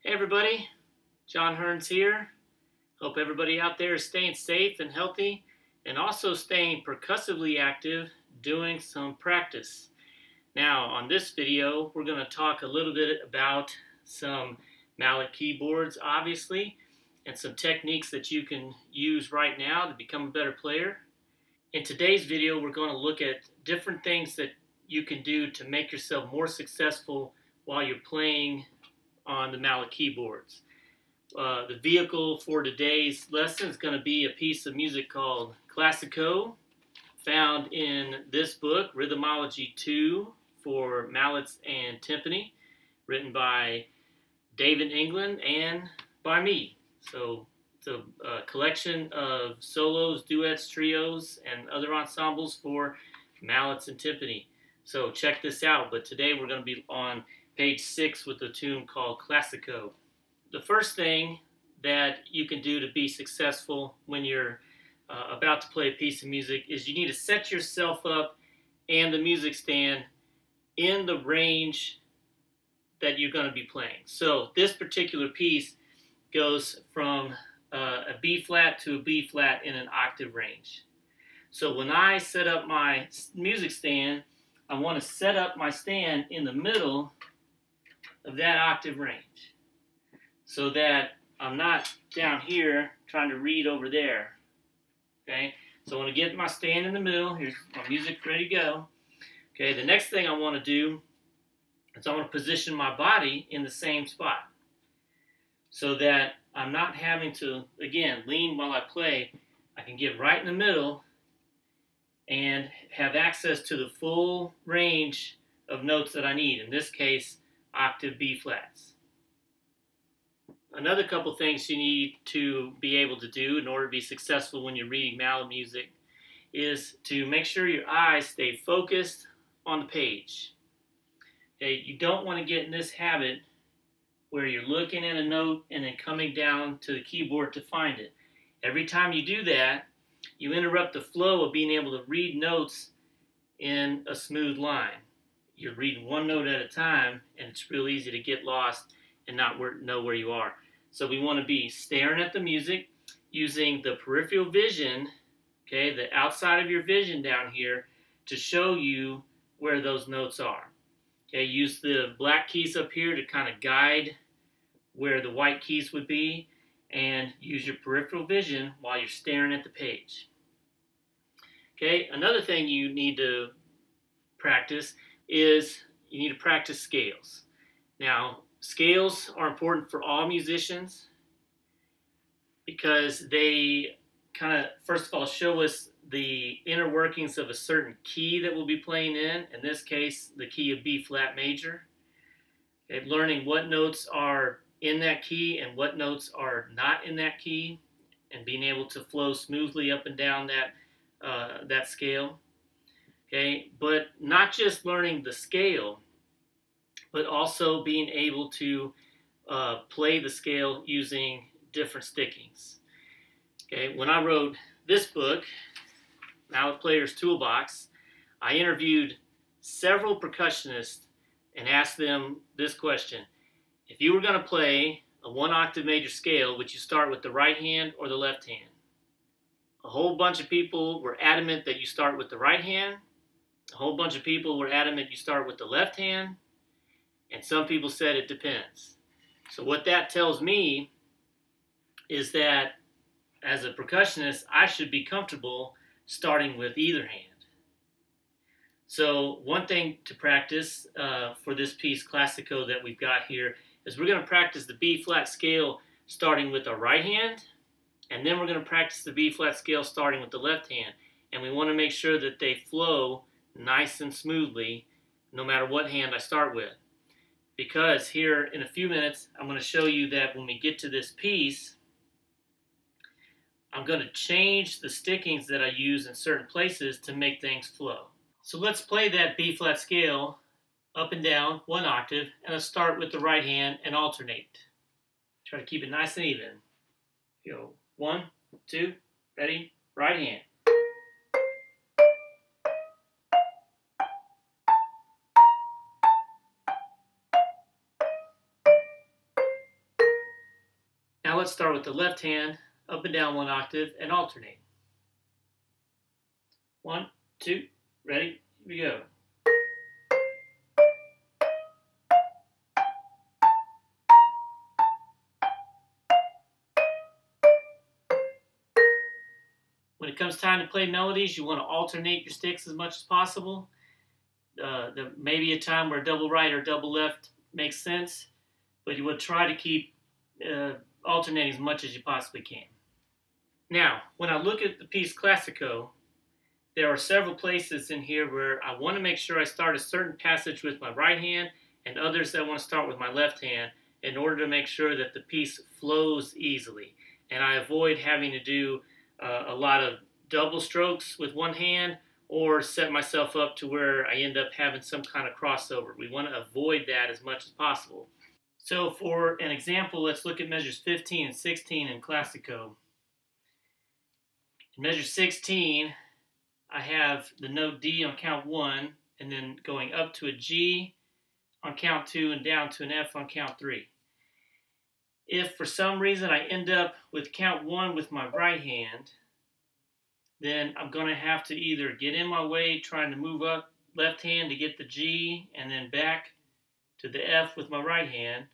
Hey everybody, John Hearns here. Hope everybody out there is staying safe and healthy and also staying percussively active doing some practice. Now on this video we're going to talk a little bit about some mallet keyboards obviously and some techniques that you can use right now to become a better player. In today's video we're going to look at different things that you can do to make yourself more successful while you're playing on the mallet keyboards. The vehicle for today's lesson is going to be a piece of music called Classico, found in this book, Rhythmology 2 for Mallets and Timpani, written by David England and by me. So it's a collection of solos, duets, trios, and other ensembles for mallets and timpani. So check this out, but today we're going to be on page 6 with a tune called Classico. The first thing that you can do to be successful when you're about to play a piece of music is you need to set yourself up and the music stand in the range that you're going to be playing. So this particular piece goes from a B flat to a B flat in an octave range. So when I set up my music stand, I want to set up my stand in the middle of that octave range so that I'm not down here trying to read over there. Okay, so I want to get my stand in the middle. Here's my music ready to go. Okay, the next thing I want to do is I want to position my body in the same spot so that I'm not having to, again, lean while I play. I can get right in the middle and have access to the full range of notes that I need. In this case, octave B flats. Another couple things you need to be able to do in order to be successful when you're reading mallet music is to make sure your eyes stay focused on the page. Okay, you don't want to get in this habit where you're looking at a note and then coming down to the keyboard to find it. Every time you do that, you interrupt the flow of being able to read notes in a smooth line. You're reading one note at a time, and it's real easy to get lost and not know where you are. So we want to be staring at the music, using the peripheral vision, okay, the outside of your vision down here, to show you where those notes are. Okay, use the black keys up here to kind of guide where the white keys would be, and use your peripheral vision while you're staring at the page. Okay, another thing you need to practice is you need to practice scales. Now, scales are important for all musicians because they kind of, first of all, show us the inner workings of a certain key that we'll be playing in this case, the key of B flat major. Okay, learning what notes are in that key and what notes are not in that key, and being able to flow smoothly up and down that scale. Okay, but not just learning the scale, but also being able to play the scale using different stickings. Okay, when I wrote this book, Mallet Player's Toolbox, I interviewed several percussionists and asked them this question. If you were going to play a one octave major scale, would you start with the right hand or the left hand? A whole bunch of people were adamant that you start with the right hand. A whole bunch of people were adamant you start with the left hand, and some people said it depends. So what that tells me is that as a percussionist, I should be comfortable starting with either hand. So one thing to practice for this piece, Classico, that we've got here, is we're going to practice the B flat scale starting with our right hand, and then we're going to practice the B flat scale starting with the left hand. And we want to make sure that they flow nice and smoothly no matter what hand I start with. Because here in a few minutes I'm going to show you that when we get to this piece, I'm going to change the stickings that I use in certain places to make things flow. So let's play that B flat scale up and down one octave, and let's start with the right hand and alternate. Try to keep it nice and even. Go 1, 2, ready, right hand. let's start with the left hand, up and down 1 octave, and alternate. 1, 2, ready, here we go. When it comes time to play melodies, you want to alternate your sticks as much as possible. There may be a time where double right or double left makes sense, but you would try to keep alternating as much as you possibly can. Now, when I look at the piece Classico, there are several places in here where I want to make sure I start a certain passage with my right hand and others that I want to start with my left hand in order to make sure that the piece flows easily. And I avoid having to do a lot of double strokes with one hand or set myself up to where I end up having some kind of crossover. We want to avoid that as much as possible. So for an example, let's look at measures 15 and 16 in Classico. In measure 16, I have the note D on count 1, and then going up to a G on count 2 and down to an F on count 3. If for some reason I end up with count 1 with my right hand, then I'm going to have to either get in my way trying to move up left hand to get the G and then back to the F with my right hand,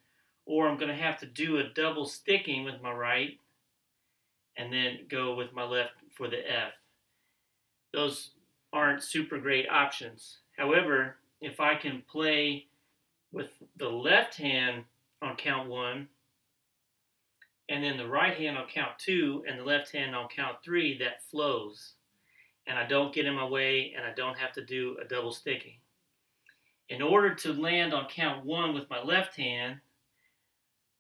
or I'm going to have to do a double sticking with my right and then go with my left for the F. Those aren't super great options. However, if I can play with the left hand on count 1 and then the right hand on count 2 and the left hand on count 3, that flows. And I don't get in my way and I don't have to do a double sticking. In order to land on count 1 with my left hand,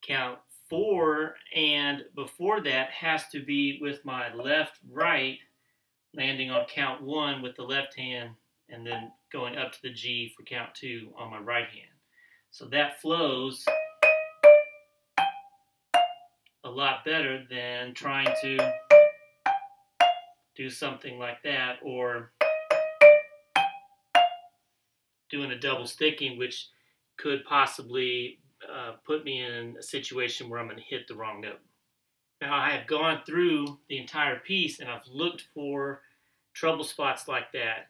count 4 and before that has to be with my left right, landing on count 1 with the left hand and then going up to the G for count 2 on my right hand. So that flows a lot better than trying to do something like that or doing a double sticking, which could possibly put me in a situation where I'm going to hit the wrong note. Now, I have gone through the entire piece and I've looked for trouble spots like that,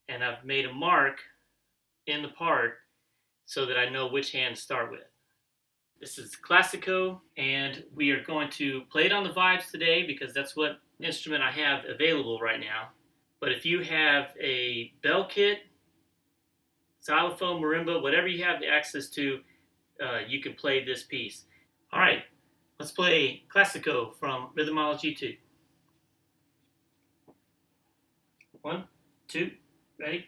and I've made a mark in the part so that I know which hand to start with. This is Classico, and we are going to play it on the vibes today because that's what instrument I have available right now. But if you have a bell kit, xylophone, marimba, whatever you have access to, you can play this piece. All right, let's play Classico from Rhythmology 2. 1, 2, ready?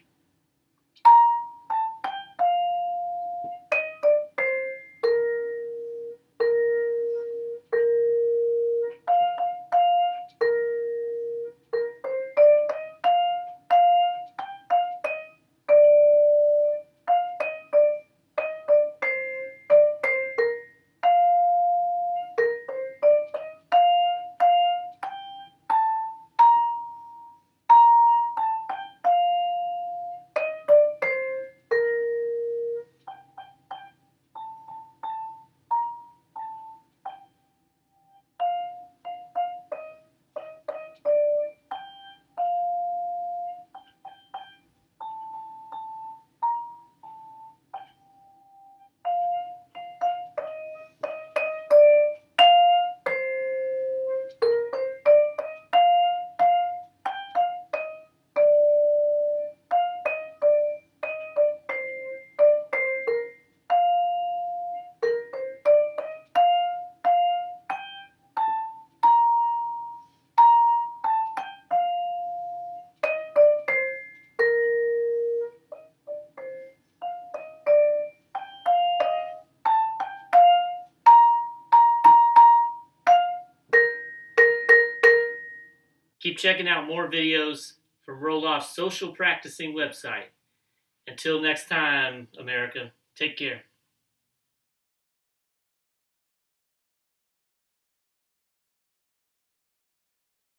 Keep checking out more videos from Roloff's social practicing website. Until next time, America, take care.